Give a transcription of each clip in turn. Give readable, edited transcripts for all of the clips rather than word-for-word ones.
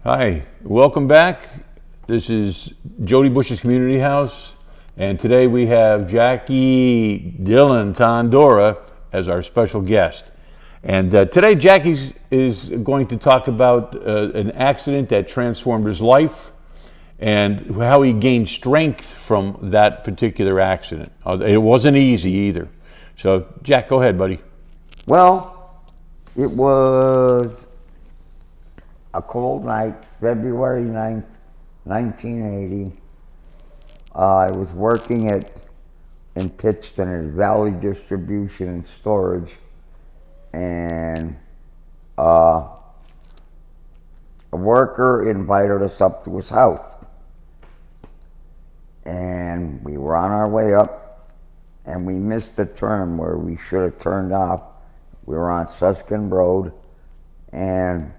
Hi, welcome back. This is Jody Bush's Community House, and today we have Jackie Dillon Tondora as our special guest. And today Jackie is going to talk about an accident that transformed his life and how he gained strength from that particular accident. It wasn't easy either. So, Jack, go ahead, buddy. Well, it was a cold night, February 9th, 1980. I was working in Pittston at Valley Distribution and Storage, and a worker invited us up to his house. And we were on our way up, and we missed the turn where we should have turned off. We were on Suskin Road, and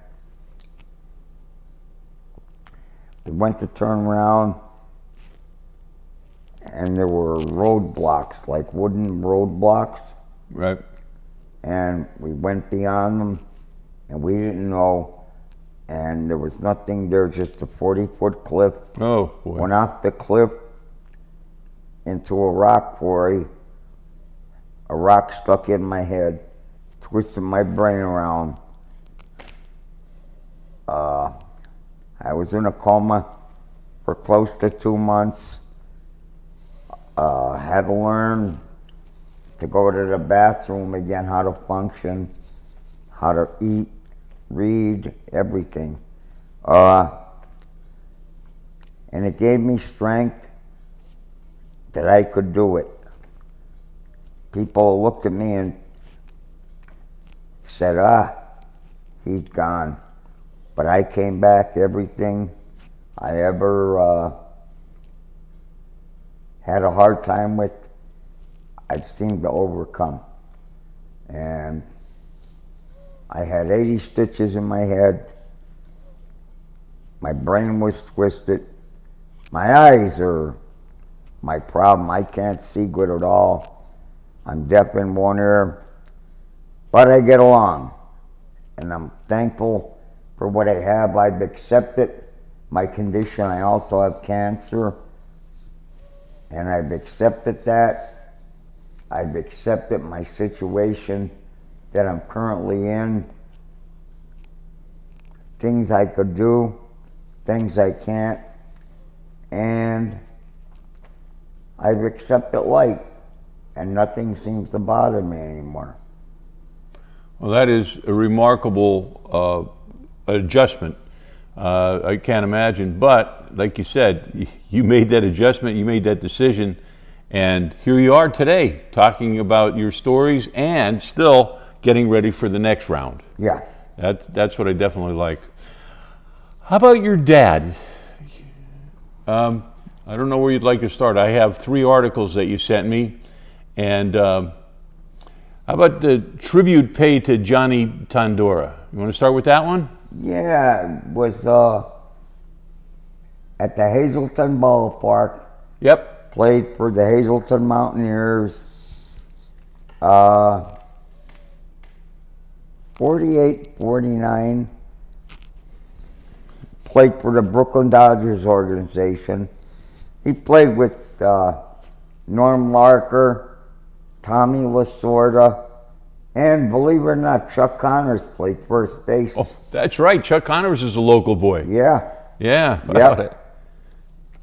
we went to turn around, and there were roadblocks, like wooden roadblocks. Right. And we went beyond them, and we didn't know, and there was nothing there, just a 40-foot cliff. Oh, boy. Went off the cliff into a rock quarry. A rock stuck in my head, twisted my brain around. I was in a coma for close to 2 months. Had to learn to go to the bathroom again, how to function, how to eat, read, everything. And it gave me strength that I could do it. People looked at me and said, he's gone. But I came back. Everything I ever had a hard time with, I've seemed to overcome. And I had 80 stitches in my head. My brain was twisted. My eyes are my problem. I can't see good at all. I'm deaf in one ear, but I get along. And I'm thankful for what I have. I've accepted my condition. I also have cancer, and I've accepted that. I've accepted my situation that I'm currently in. Things I could do, things I can't, and I've accepted life, and nothing seems to bother me anymore. Well, that is a remarkable adjustment. I can't imagine, but like you said, you made that adjustment, you made that decision, and here you are today talking about your stories and still getting ready for the next round. Yeah. That's what I definitely like. How about your dad? I don't know where you'd like to start. I have 3 articles that you sent me, and how about the tribute paid to Johnny Tondora? You want to start with that one? Yeah, it was at the Hazelton Ballpark. Yep. Played for the Hazelton Mountaineers. 48-49. Played for the Brooklyn Dodgers organization. He played with Norm Larker, Tommy Lasorda, and believe it or not, Chuck Connors played first base. Oh, that's right. Chuck Connors is a local boy. Yeah. Yeah. Yep.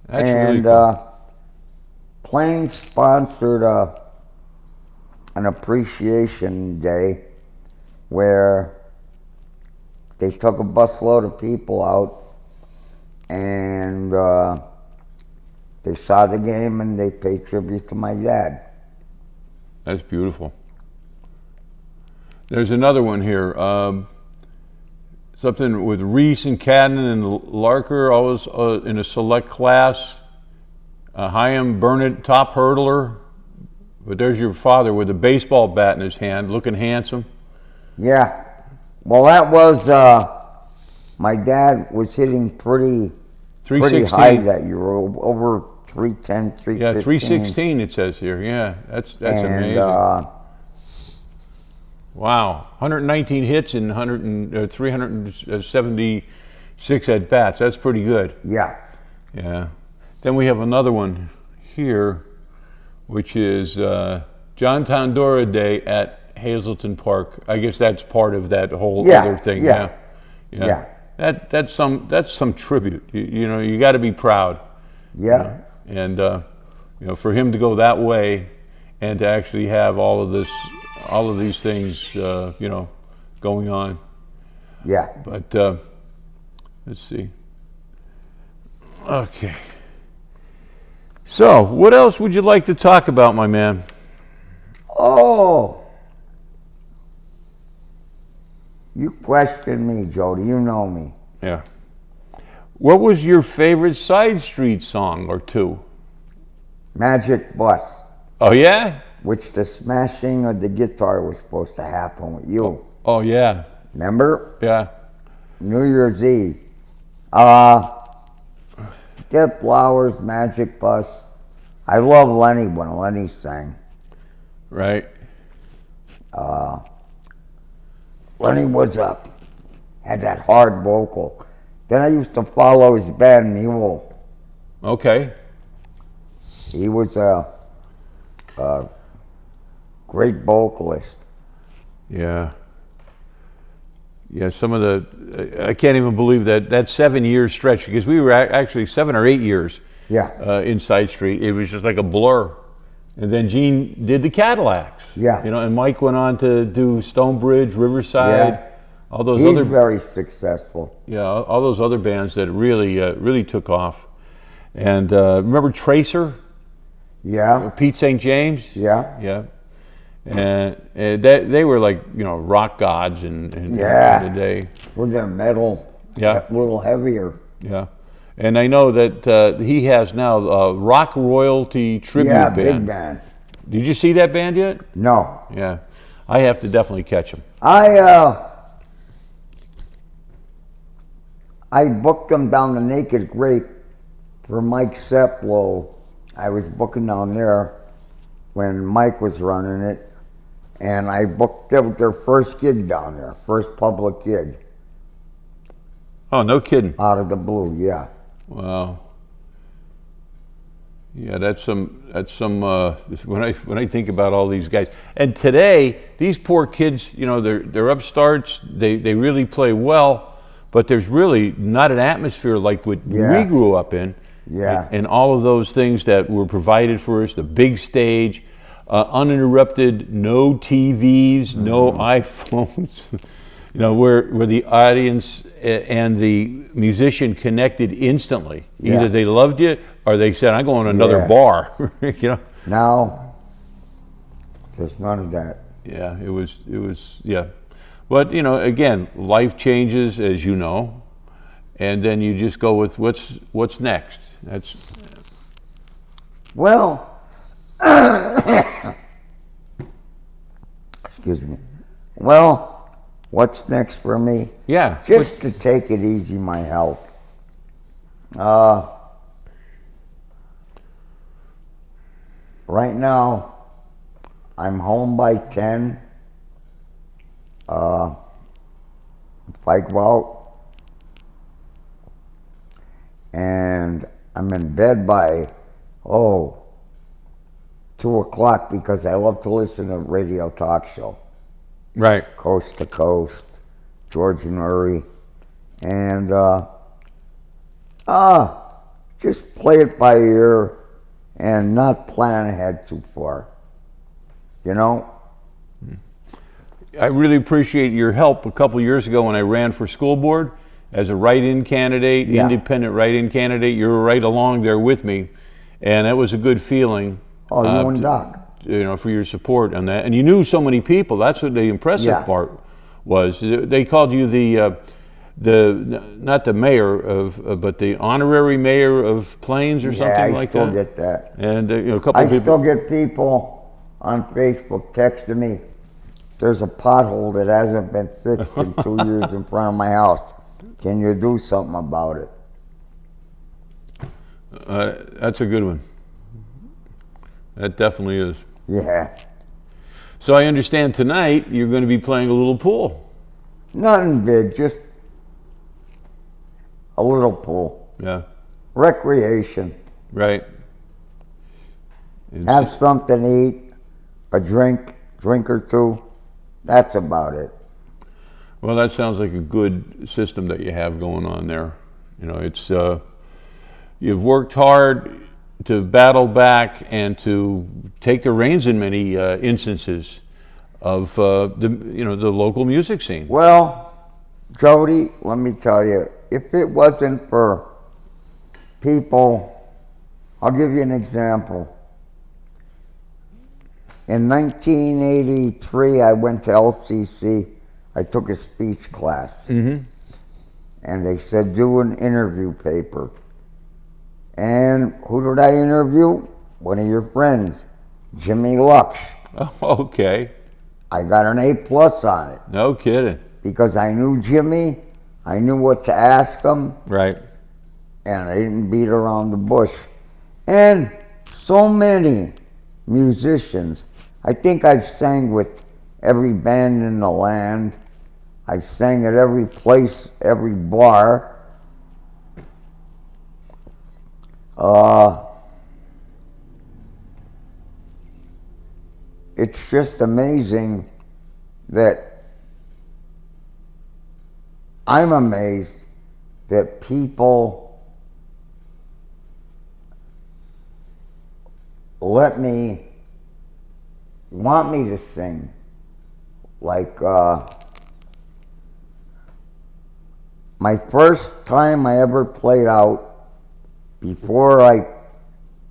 That's really cool. Plains sponsored an appreciation day where they took a busload of people out, and they saw the game and they paid tribute to my dad. That's beautiful. There's another one here. Something with Reese and Cadden and Larker, always in a select class. Hyam Burnett, top hurdler. But there's your father with a baseball bat in his hand, looking handsome. Yeah. Well, that was, my dad was hitting pretty high that year, over 310, 315. Yeah, 316 it says here. Yeah, that's amazing. Wow, 119 hits and 376 6 at bats. That's pretty good. Yeah. Yeah. Then we have another one here, which is John Tondora Day at Hazelton Park. I guess that's part of that whole Yeah, other thing. yeah. Yeah. Yeah. That's some tribute. You know, you got to be proud. Yeah. And you know, for him to go that way, and to actually have all of these things, you know, going on. Yeah. But let's see. Okay. So, what else would you like to talk about, my man? Oh. You question me, Jody. You know me. Yeah. What was your favorite side street song or two? Magic Bus, Oh yeah. which the smashing of the guitar was supposed to happen with you. Oh yeah. Remember? Yeah. New Year's Eve. Dead Flowers, Magic Bus. I love Lenny when Lenny sang. Right. Lenny was had that hard vocal. Then I used to follow his band Mule. Okay. He was a great vocalist. Yeah. Yeah. Some of the I can't even believe that 7 year stretch, because we were actually 7 or 8 years. Yeah. In Side Street. It was just like a blur. And then Gene did the Cadillacs. Yeah. You know, and Mike went on to do Stonebridge, Riverside, Yeah. all those He's other very successful. yeah, all those other bands that really took off. And remember Tracer, Yeah. Pete St. James? Yeah. Yeah. And they were like, you know, rock gods in Yeah. the day. With their metal. Yeah. A little heavier. Yeah. And I know that he has now a Rock Royalty tribute Yeah, band. big band. Did you see that band yet? No. Yeah. I have to definitely catch them. I booked them down the Naked Grape for Mike Seplow. I was booking down there when Mike was running it, and I booked them their first gig down there, first public gig, Oh, no kidding. out of the blue. Yeah. Wow. Yeah, that's some when I think about all these guys. And today, these poor kids, you know, they're upstarts, they really play well, but there's really not an atmosphere like what Yeah. we grew up in. Yeah. And all of those things that were provided for us, the big stage, uninterrupted, no TVs, no iPhones. You know, where the audience and the musician connected instantly. Either Yeah. they loved you or they said, "I'm going to another Yeah. bar." You know. Now, there's none of that. Yeah, it was yeah. But you know, again, life changes, as you know, and then you just go with what's next. That's Well, excuse me. Well, what's next for me? yeah. Just to take it easy, my health. Right now, I'm home by 10. If I go out, and I'm in bed by, 2 o'clock, because I love to listen to radio talk show. Right. Coast to Coast, George and Murray, and just play it by ear and not plan ahead too far. You know? I really appreciate your help a couple years ago when I ran for school board as a write-in candidate, Yeah. independent write-in candidate. You were right along there with me, and that was a good feeling. Oh, you and Doc. You know, for your support on that, and you knew so many people. That's what the impressive Yeah. part was. They called you the not the mayor of, but the honorary mayor of Plains or something like I still that. get that. And you know, a couple I of people. still get people on Facebook texting me, there's a pothole that hasn't been fixed in 2 years in front of my house. Can you do something about it? That's a good one. That definitely is. Yeah. So I understand tonight you're going to be playing a little pool. Nothing big, just a little pool, Yeah. recreation, Right. It's have just- something to eat, a drink or two. That's about it. well, that sounds like a good system that you have going on there. You know, it's you've worked hard to battle back and to take the reins in many instances of the local music scene. Well, Jody, let me tell you, if it wasn't for people, I'll give you an example. In 1983, I went to LCC. I took a speech class. Mm-hmm. And they said, do an interview paper. And who did I interview? One of your friends, Jimmy Lux. Oh, okay. I got an A+ on it No kidding. because I knew Jimmy, I knew what to ask him, Right. and I didn't beat around the bush. And so many musicians. I think I've sang with every band in the land. I've sang at every place, every bar. It's just amazing that I'm amazed that people want me to sing. Like, my first time I ever played out, before I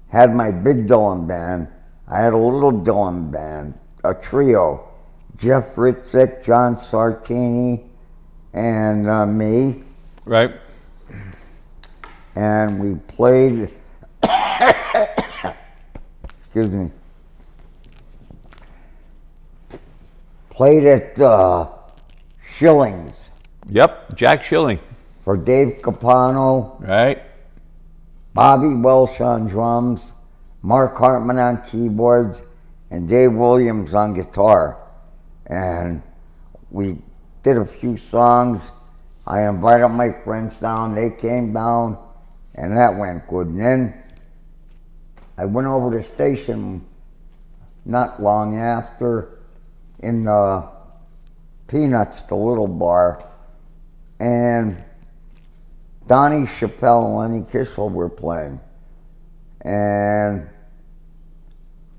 had my big Dylan band, I had a little Dylan band, a trio. Jeff Ritzik, John Sartini, and me. Right. And we played, excuse me, played at Schillings Yep. Jack Schilling. for Dave Capano, Right. Bobby Welsh on drums, Mark Hartman on keyboards, and Dave Williams on guitar. And we did a few songs. I invited my friends down, they came down, and that went good. And then I went over to the station not long after in Peanuts, the little bar, and Donnie Chappelle and Lenny Kissel were playing. And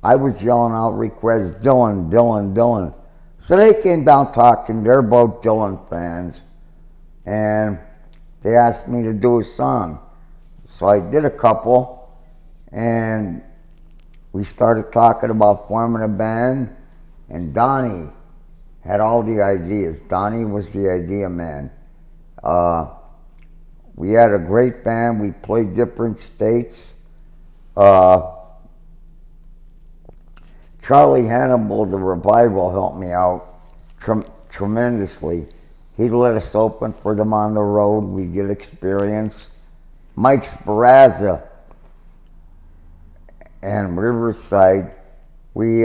I was yelling out requests, Dylan, Dylan, Dylan. So they came down talking, they're both Dylan fans. And they asked me to do a song. So I did a couple, and we started talking about forming a band, and Donnie had all the ideas. Donnie was the idea man. We had a great band. We played different states. Charlie Hannibal, the Revival, helped me out tremendously. He let us open for them on the road. We get experience. Mike Sparazza and Riverside, we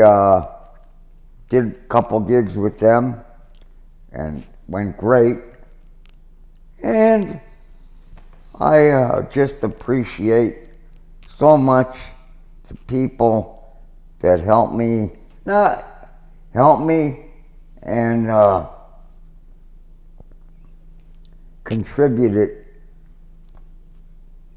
did a couple gigs with them and went great. And I just appreciate so much the people that helped me, and contributed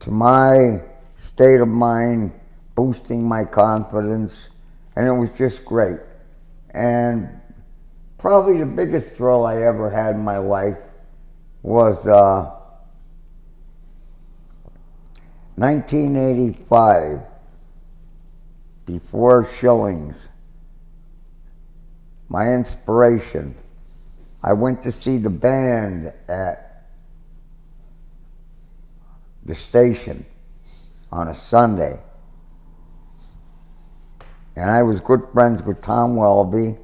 to my state of mind, boosting my confidence, and it was just great. And probably the biggest thrill I ever had in my life was 1985, before Schillings. My inspiration. I went to see the band at the station on a Sunday. And I was good friends with Tom Welby.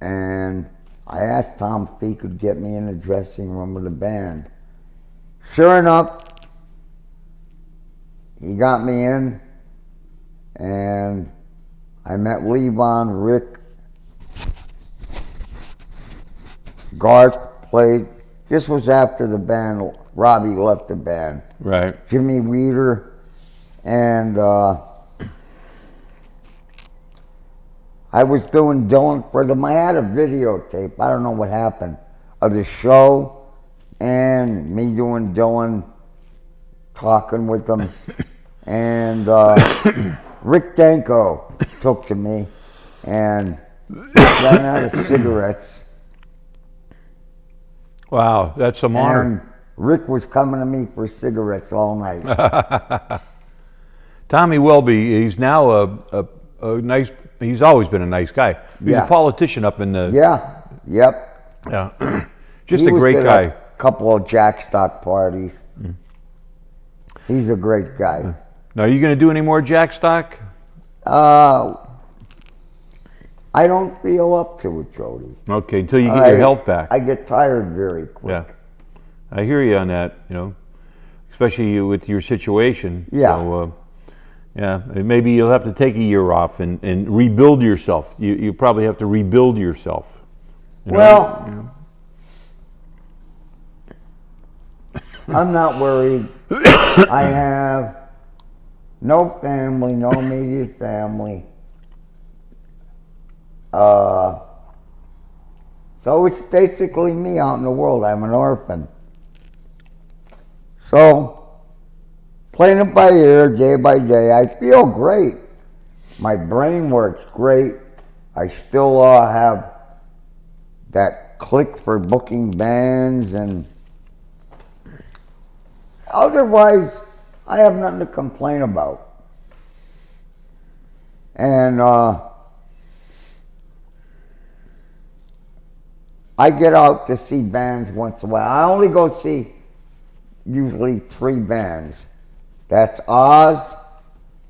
And I asked Tom if he could get me in the dressing room with the band. Sure enough, he got me in, and I met Levon, Rick, Garth, played. This was after the band, Robbie left the band. Right. Jimmy Weeder, and I was doing Dylan for them. I had a videotape, I don't know what happened, of the show, and me doing Dylan, talking with them, and Rick Danko took to me, and ran out of cigarettes. Wow, that's some honor. And Rick was coming to me for cigarettes all night. Tommy Welby, he's now a nice, he's always been a nice guy. He's Yeah. a politician up in the... Yeah, yep. Yeah. Just He a was great at guy. A couple of Jackstock parties. He's a great guy. Now, are you going to do any more Jackstock? I don't feel up to it, Jody. Okay, until you get your health back. I get tired very quick. Yeah, I hear you on that. You know, especially with your situation. Yeah. So, yeah, maybe you'll have to take a year off and rebuild yourself. You probably have to rebuild yourself. You know? Well, You know? I'm not worried. I have no family, no immediate family. So it's basically me out in the world. I'm an orphan. So, playing it by ear, day by day, I feel great. My brain works great. I still have that click for booking bands, and otherwise, I have nothing to complain about. And I get out to see bands once in a while. I only go see usually 3 bands. That's Oz.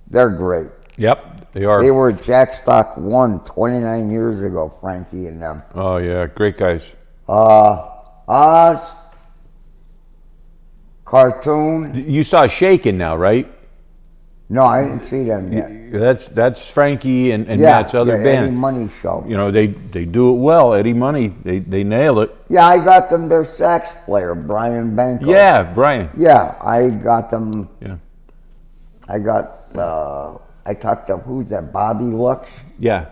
They're great. Yep, they are. They were at Jackstock 1 29 years ago, Frankie and them. Oh yeah, great guys. Oz, Cartoon. You saw Shaken now, right? No, I didn't see them yet. That's Frankie and Matt's other Eddie band. Money Show. You know, they do it well. Eddie Money, they nail it. Yeah, I got them their sax player, Brian Banko. Yeah, Brian. Yeah, I got them. Yeah. I talked to, who's that, Bobby Lux? Yeah.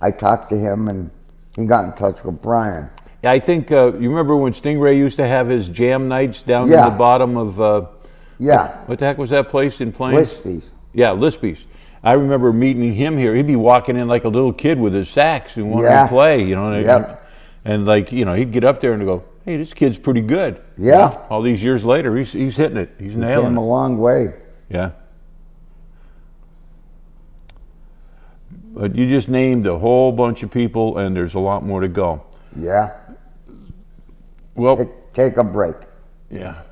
I talked to him, and he got in touch with Brian. Yeah, I think, you remember when Stingray used to have his jam nights down Yeah. in the bottom of, Yeah, what the heck was that place in Plains? Lispy's. Yeah, Lispy's. I remember meeting him here. He'd be walking in like a little kid with his sax and wanting Yeah. to play, you know. Yep. And like, you know, he'd get up there and go, hey, this kid's pretty good. Yeah. All these years later, he's hitting it. He's nailing Came it. a long way. Yeah. But you just named a whole bunch of people, and there's a lot more to go. Yeah. Well, Take a break. yeah.